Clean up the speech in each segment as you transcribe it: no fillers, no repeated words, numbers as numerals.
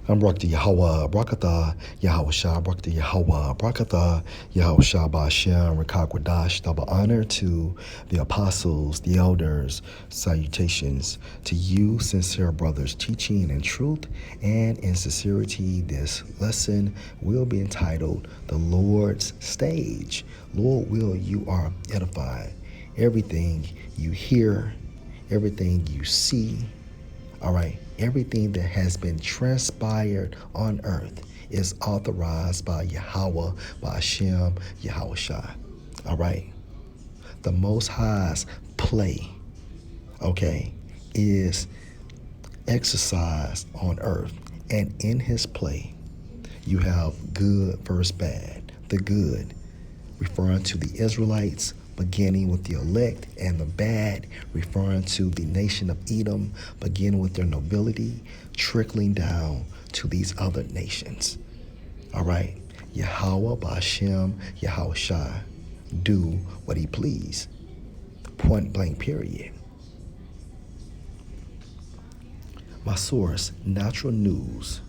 I'm Brakta Yahweh, Brakatha, Yahweh Shah, Brakta Yahweh, Brakatha, Yahweh Shah Ba'ashem, Rakakwadash, double honor to the apostles, the elders, salutations to you, sincere brothers, teaching in truth and in sincerity. This lesson will be entitled The Lord's Stage. Lord, will you are edified. Everything you hear, everything you see, all right, everything that has been transpired on earth is authorized by Yahweh, by Hashem, Yahweh Shai. All right, the Most High's play, okay, is exercised on earth, and in His play, you have good versus bad. The good, referring to the Israelites, beginning with the elect, and the bad, referring to the nation of Edom, beginning with their nobility, trickling down to these other nations. All right. Yahweh Ba'ashem, Yahweh Shai, do what He please. Point blank, period. My source, Natural News,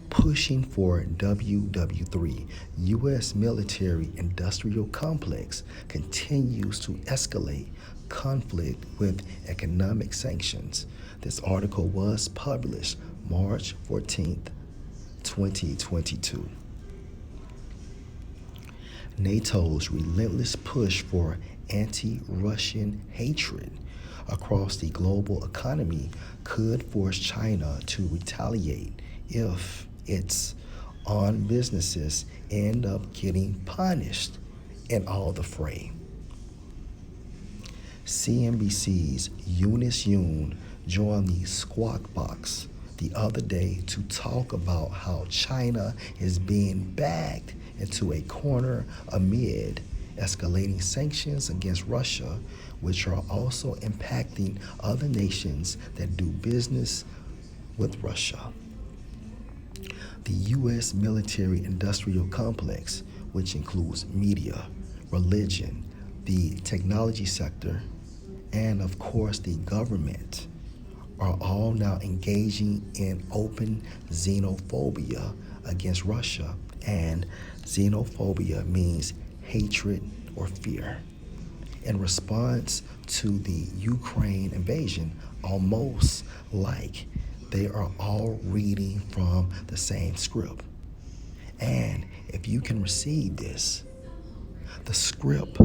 pushing for WW3. U.S. military industrial complex continues to escalate conflict with economic sanctions. This article was published March 14th, 2022. NATO's relentless push for anti-Russian hatred across the global economy could force China to retaliate if its own businesses end up getting punished in all the fray. CNBC's Eunice Yoon joined the Squawk Box the other day to talk about how China is being backed into a corner amid escalating sanctions against Russia, which are also impacting other nations that do business with Russia. The U.S. military-industrial complex, which includes media, religion, the technology sector, and of course the government, are all now engaging in open xenophobia against Russia. And xenophobia means hatred or fear. In response to the Ukraine invasion, almost like they are all reading from the same script. And if you can receive this, the script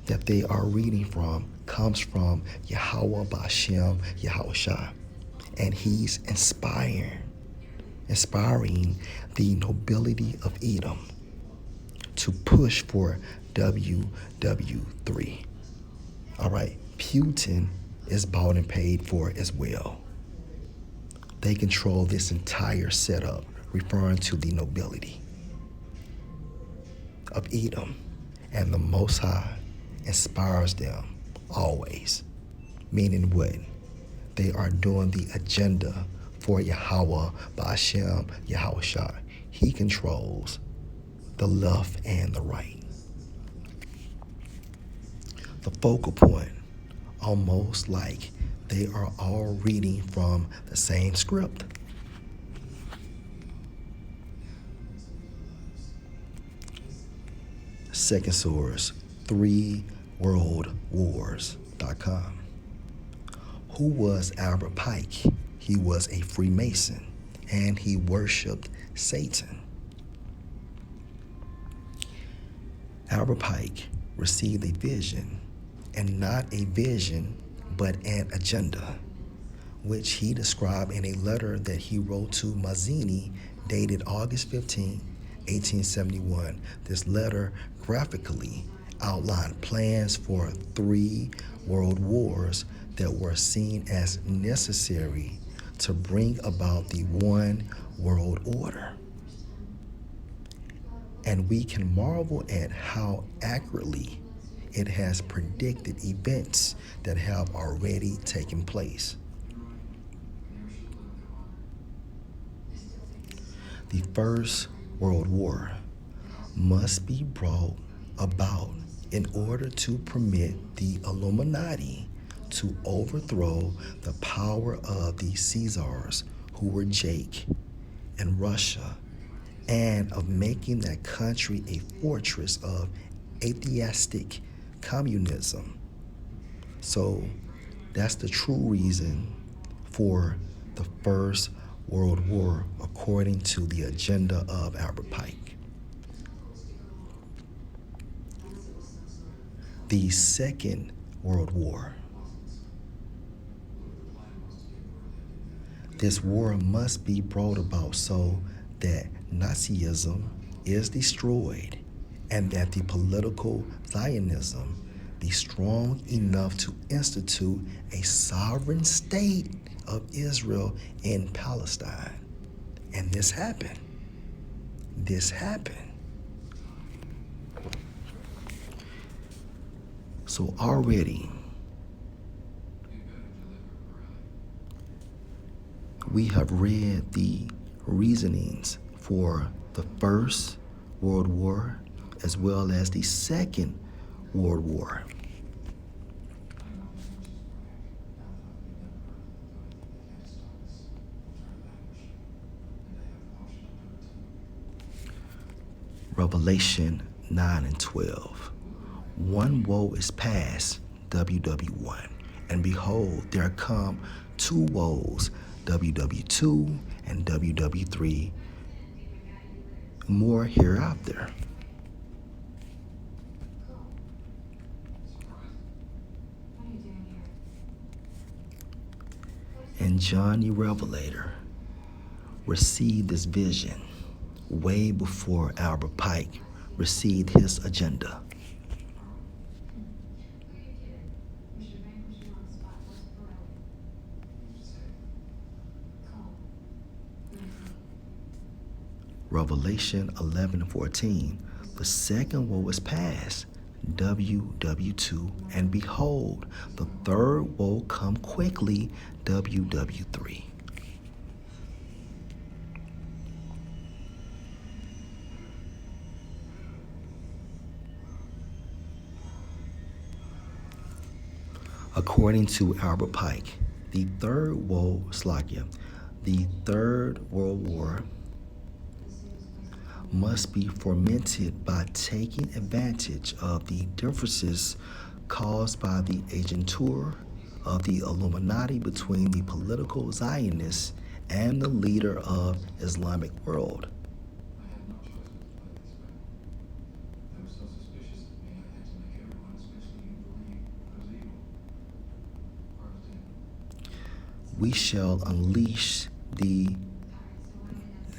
that they are reading from comes from Yahweh Ba'ashem, Yahweh Shai. And He's inspiring the nobility of Edom to push for WW3. All right, Putin is bought and paid for as well. They control this entire setup, referring to the nobility of Edom, and the Most High inspires them always. Meaning what? They are doing the agenda for Yahweh Ba'ashem, Yahweh Shai. He controls the left and the right. The focal point, almost like they are all reading from the same script. Second source, 3worldwars.com. Who was Albert Pike? He was a Freemason and he worshiped Satan. Albert Pike received a vision, and not a vision, but an agenda, which he described in a letter that he wrote to Mazzini dated August 15, 1871. This letter graphically outlined plans for 3 world wars that were seen as necessary to bring about the one world order. And we can marvel at how accurately it has predicted events that have already taken place. The First World War must be brought about in order to permit the Illuminati to overthrow the power of the Caesars, who were Jake and Russia, and of making that country a fortress of atheistic communism. So that's the true reason for the First World War, according to the agenda of Albert Pike. The Second World War. This war must be brought about so that Nazism is destroyed and that the political Zionism be strong enough to institute a sovereign state of Israel in Palestine. And this happened. This happened. So already, we have read the reasonings for the First World War as well as the Second World War. Revelation 9 and 12. One woe is past, WW1, and behold, there come two woes, WW2 and WW3, more hereafter. And John the Revelator received this vision way before Albert Pike received his agenda. Revelation 11:14. The second woe is past, WW2, and behold, the third woe come quickly, WW3. According to Albert Pike, the third woe, the Third World War must be fomented by taking advantage of the differences caused by the agentur of the Illuminati between the political Zionists and the leader of Islamic world. We shall unleash the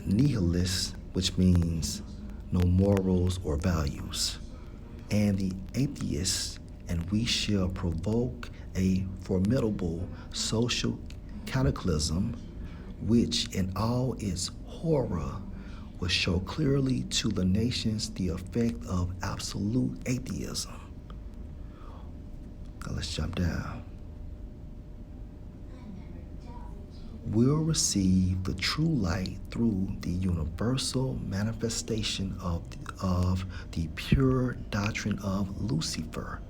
nihilists, which means no morals or values, and the atheists, and we shall provoke a formidable social cataclysm, which in all its horror will show clearly to the nations the effect of absolute atheism. Now let's jump down. Will receive the true light through the universal manifestation of the pure doctrine of Lucifer,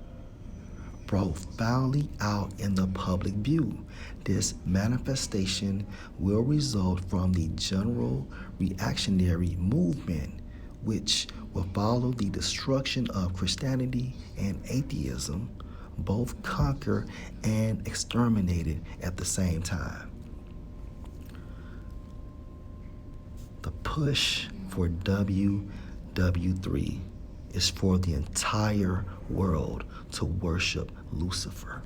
profoundly out in the public view. This manifestation will result from the general reactionary movement, which will follow the destruction of Christianity and atheism, both conquered and exterminated at the same time. The push for WW3 is for the entire world to worship Lucifer.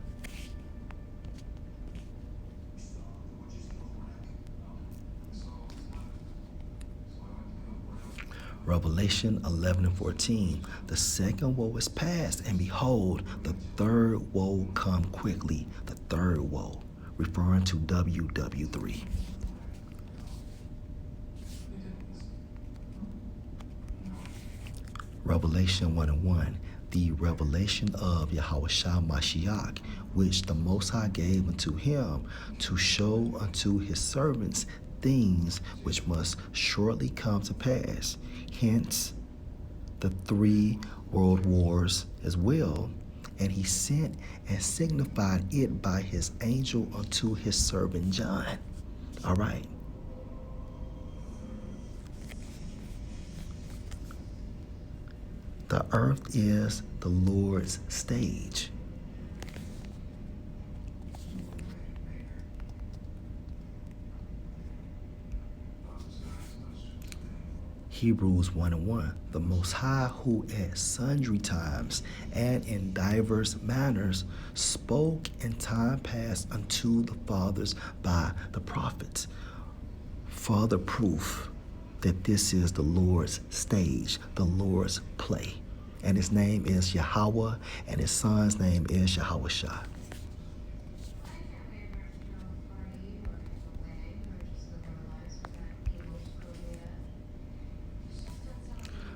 Revelation 11:14. The second woe is past, and behold, the third woe come quickly. The third woe, referring to WW3. Revelation 1:1, the revelation of Yahushua Mashiach, which the Most High gave unto him to show unto his servants things which must shortly come to pass. Hence, the 3 world wars as well. And he sent and signified it by his angel unto his servant John. All right. The earth is the Lord's stage. Hebrews 1:1, the Most High, who at sundry times and in divers manners spoke in time past unto the fathers by the prophets. Further proof that this is the Lord's stage, the Lord's play. And his name is Yahweh, and his son's name is Yahawashi.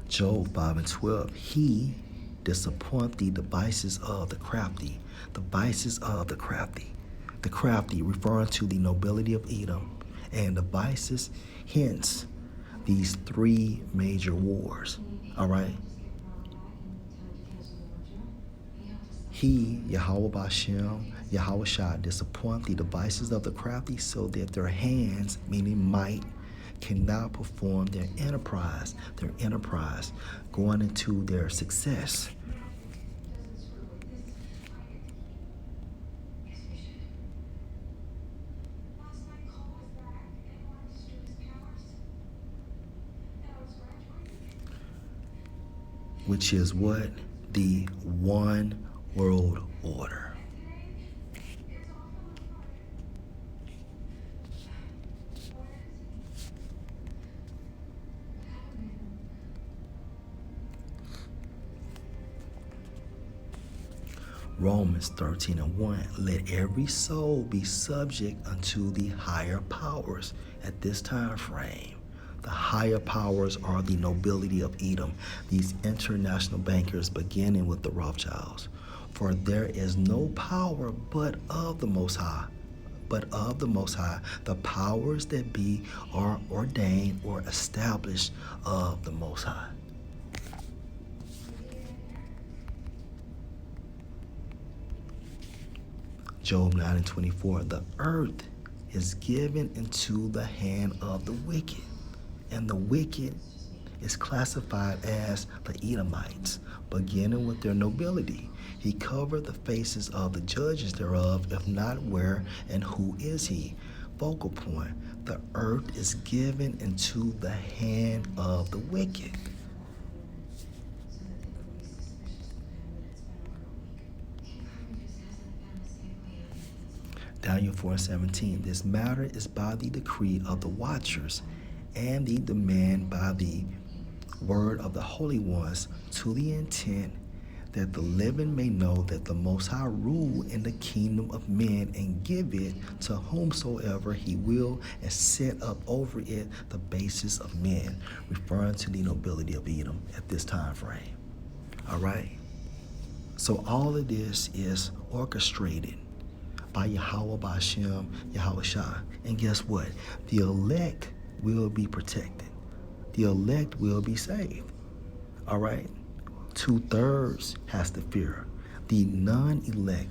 Job 5:12, he disappoint the devices of the crafty. Devices of the crafty. The crafty referring to the nobility of Edom, and devices, hence these three major wars. All right. He, Yahweh Bashem, Yahawashi, disappoint the devices of the crafty so that their hands, meaning might, cannot perform their enterprise going into their success. Which is what? The one world order. Romans 13:1, let every soul be subject unto the higher powers at this time frame. The higher powers are the nobility of Edom, these international bankers beginning with the Rothschilds. For there is no power but of the Most High. The powers that be are ordained or established of the Most High. Job 9:24, the earth is given into the hand of the wicked, and the wicked is classified as the Edomites, beginning with their nobility. He covered the faces of the judges thereof, if not where and who is he? Focal point, the earth is given into the hand of the wicked. Daniel 4:17, this matter is by the decree of the watchers and the demand by the word of the holy ones, to the intent that the living may know that the Most High rule in the kingdom of men and give it to whomsoever he will, and set up over it the basis of men, referring to the nobility of Edom at this time frame. All right. So all of this is orchestrated by Yahweh Bashem, Yahawashi. And guess what? The elect will be protected. The elect will be saved. All right? 2/3 has to fear. The non-elect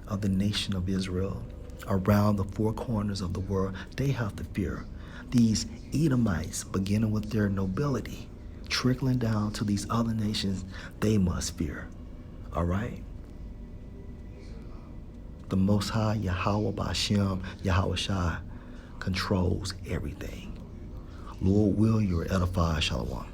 of the nation of Israel around the four corners of the world, they have to fear. These Edomites, beginning with their nobility, trickling down to these other nations, they must fear. All right? The Most High, Yahweh Bashem, Yahawashi, controls everything. Lord will, you are edified. Shalom.